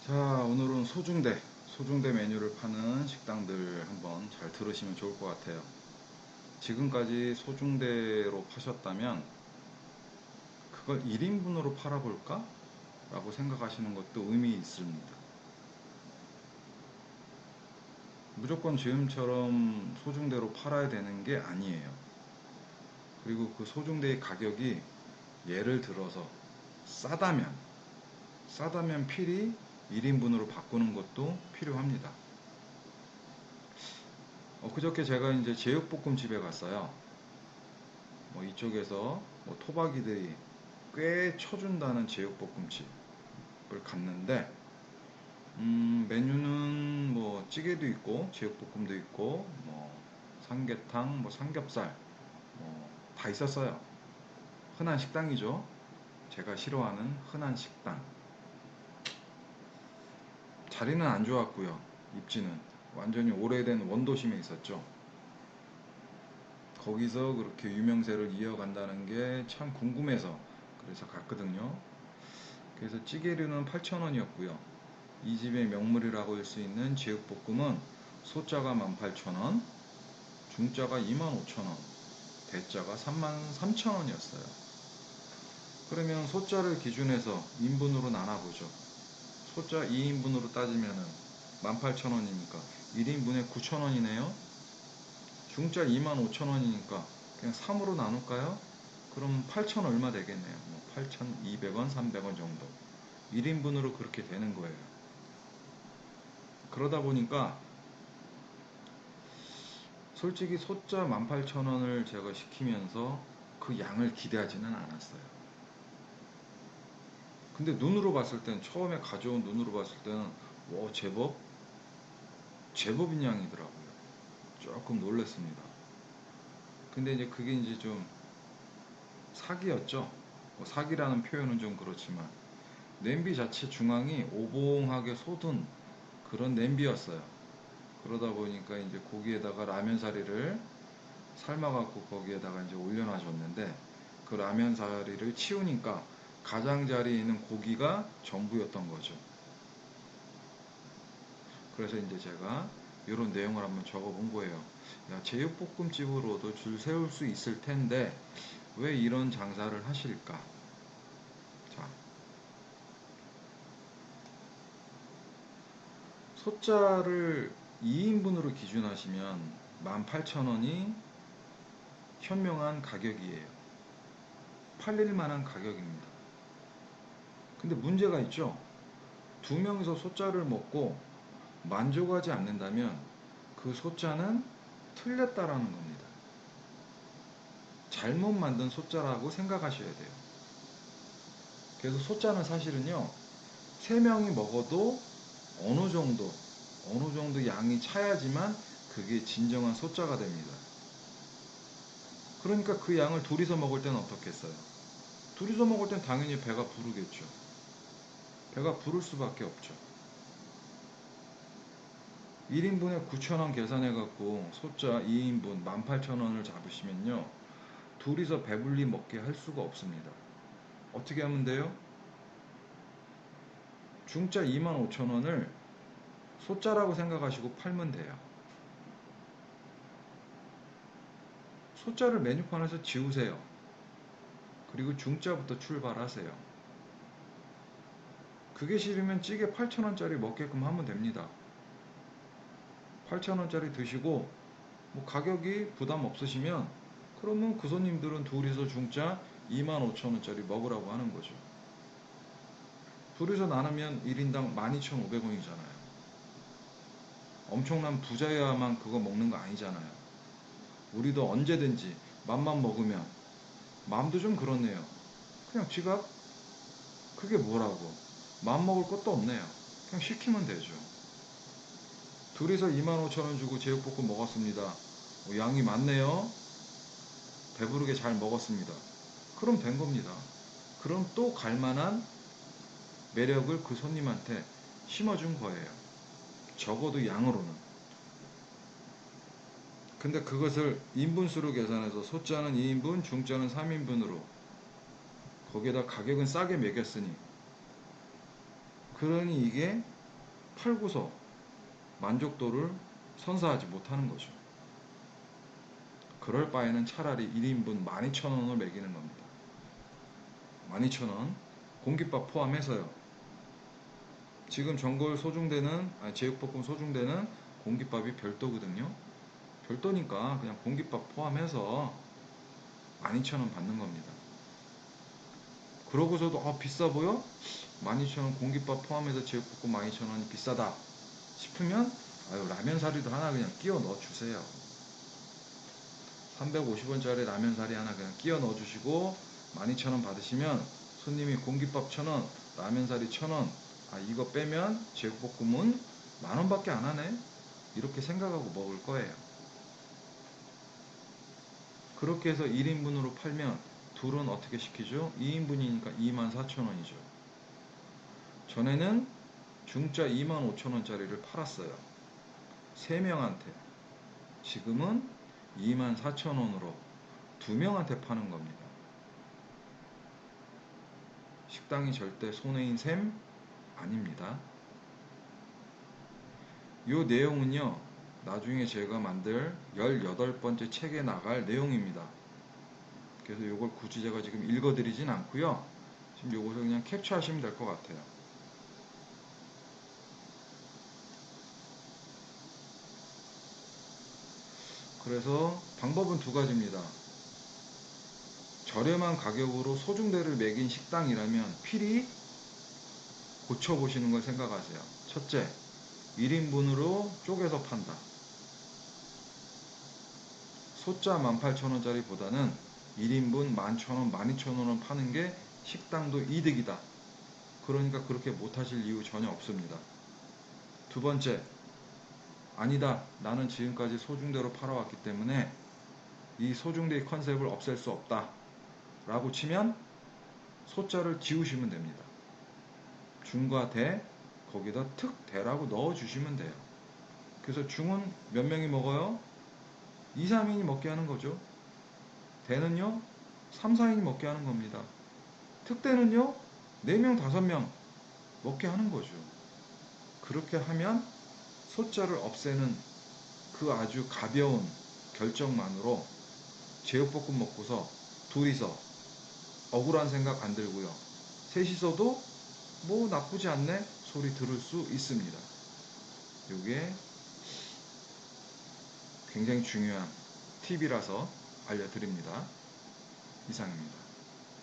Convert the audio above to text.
자, 오늘은 소중대 메뉴를 파는 식당들 한번 잘 들으시면 좋을 것 같아요. 지금까지 소중대로 파셨다면 그걸 1인분으로 팔아볼까? 라고 생각하시는 것도 의미 있습니다. 무조건 지금처럼 소중대로 팔아야 되는 게 아니에요. 그리고 그 소중대의 가격이 예를 들어서 싸다면, 싸다면 필히 1인분으로 바꾸는 것도 필요합니다. 그저께 제가 이제 제육볶음집에 갔어요. 뭐 이쪽에서 뭐 토박이들이 꽤 쳐준다는 제육볶음집을 갔는데, 메뉴는 뭐 찌개도 있고 제육볶음도 있고 뭐 삼계탕, 뭐 삼겹살 뭐 다 있었어요. 흔한 식당이죠. 제가 싫어하는 흔한 식당. 자리는 안 좋았고요. 입지는 완전히 오래된 원도심에 있었죠. 거기서 그렇게 유명세를 이어간다는 게 참 궁금해서 그래서 갔거든요. 그래서 찌개류는 8,000원이었고요. 이 집의 명물이라고 할 수 있는 제육볶음은 소자가 18,000원, 중자가 25,000원, 대자가 33,000원이었어요. 그러면 소자를 기준해서 인분으로 나눠보죠. 소자 2인분으로 따지면은 18,000원이니까 1인분에 9,000원이네요. 중짜 25,000원이니까 그냥 3으로 나눌까요? 그럼 8,000 얼마 되겠네요. 뭐 8,200원, 300원 정도. 1인분으로 그렇게 되는 거예요. 그러다 보니까 솔직히 소짜 18,000원을 제가 시키면서 그 양을 기대하지는 않았어요. 근데 눈으로 봤을 땐, 처음에 가져온 눈으로 봤을 때는 제법인 양이더라고요. 조금 놀랐습니다. 근데 이제 그게 이제 좀 사기였죠. 뭐 사기라는 표현은 좀 그렇지만 냄비 자체 중앙이 오봉하게 솟은 그런 냄비였어요. 그러다 보니까 이제 고기에다가 라면 사리를 삶아갖고 거기에다가 이제 올려놔줬는데, 그 라면 사리를 치우니까 가장자리에 있는 고기가 전부였던 거죠. 그래서 이제 제가 이런 내용을 한번 적어본 거예요. 야, 제육볶음집으로도 줄 세울 수 있을 텐데 왜 이런 장사를 하실까? 자, 소자를 2인분으로 기준하시면 18,000원이 현명한 가격이에요. 팔릴 만한 가격입니다. 근데 문제가 있죠. 두 명이서 소자를 먹고 만족하지 않는다면 그 소자는 틀렸다라는 겁니다. 잘못 만든 소자라고 생각하셔야 돼요. 그래서 소자는 사실은요, 세 명이 먹어도 어느 정도, 어느 정도 양이 차야지만 그게 진정한 소자가 됩니다. 그러니까 그 양을 둘이서 먹을 때는 어떻겠어요? 둘이서 먹을 땐 당연히 배가 부르겠죠. 배가 부를 수밖에 없죠. 1인분에 9,000원 계산해갖고 소자 2인분 18,000원을 잡으시면요, 둘이서 배불리 먹게 할 수가 없습니다. 어떻게 하면 돼요? 중짜 25,000원을 소자라고 생각하시고 팔면 돼요. 소자를 메뉴판에서 지우세요. 그리고 중짜부터 출발하세요. 그게 싫으면 찌개 8,000원짜리 먹게끔 하면 됩니다. 8,000원짜리 드시고 뭐 가격이 부담 없으시면 그러면 그 손님들은 둘이서 중짜 25,000원짜리 먹으라고 하는 거죠. 둘이서 나누면 1인당 12,500원이잖아요. 엄청난 부자여야만 그거 먹는 거 아니잖아요. 우리도 언제든지 맘만 먹으면, 마음도 좀 그렇네요. 그냥 지갑? 그게 뭐라고. 맘 먹을 것도 없네요. 그냥 시키면 되죠. 둘이서 25,000원 주고 제육볶음 먹었습니다. 양이 많네요. 배부르게 잘 먹었습니다. 그럼 된 겁니다. 그럼 또 갈만한 매력을 그 손님한테 심어준 거예요. 적어도 양으로는. 근데 그것을 인분수로 계산해서 소자는 2인분, 중자는 3인분으로 거기에다 가격은 싸게 매겼으니, 그러니 이게 팔고서 만족도를 선사하지 못하는 거죠. 그럴 바에는 차라리 1인분 12,000원을 매기는 겁니다. 12,000원. 공깃밥 포함해서요. 지금 전골 소중대는, 제육볶음 소중대는 공깃밥이 별도거든요. 별도니까 그냥 공깃밥 포함해서 12,000원 받는 겁니다. 그러고서도 비싸 보여? 12,000원 공깃밥 포함해서 제육볶음 12,000원이 비싸다 싶으면 라면 사리도 하나 그냥 끼워 넣어 주세요. 350원짜리 라면 사리 하나 그냥 끼워 넣어 주시고 12,000원 받으시면 손님이 공깃밥 1,000원, 라면 사리 1,000원, 이거 빼면 제육볶음은 10,000원밖에 안 하네? 이렇게 생각하고 먹을 거예요. 그렇게 해서 1인분으로 팔면 둘은 어떻게 시키죠? 2인분이니까 24,000원이죠. 전에는 중짜 25,000원짜리를 팔았어요. 3명한테. 지금은 24,000원으로 2명한테 파는 겁니다. 식당이 절대 손해인 셈 아닙니다. 이 내용은요, 나중에 제가 만들 18번째 책에 나갈 내용입니다. 그래서 이걸 굳이 제가 지금 읽어드리진 않고요. 지금 요것을 그냥 캡처하시면 될 것 같아요. 그래서 방법은 두 가지입니다. 저렴한 가격으로 소중대를 매긴 식당이라면 필히 고쳐보시는 걸 생각하세요. 첫째, 1인분으로 쪼개서 판다. 소짜 18,000원짜리 보다는 1인분 11,000원, 12,000원을 파는 게 식당도 이득이다. 그러니까 그렇게 못하실 이유 전혀 없습니다. 두 번째, 아니다. 나는 지금까지 소중대로 팔아왔기 때문에 이 소중대의 컨셉을 없앨 수 없다. 라고 치면 소자를 지우시면 됩니다. 중과 대, 거기다 특, 대라고 넣어주시면 돼요. 그래서 중은 몇 명이 먹어요? 2, 3인이 먹게 하는 거죠. 대는요, 3, 4인이 먹게 하는 겁니다. 특대는요, 4명, 5명 먹게 하는 거죠. 그렇게 하면 소자를 없애는 그 아주 가벼운 결정만으로 제육볶음 먹고서 둘이서 억울한 생각 안 들고요. 셋이서도 뭐 나쁘지 않네 소리 들을 수 있습니다. 이게 굉장히 중요한 팁이라서 알려드립니다. 이상입니다.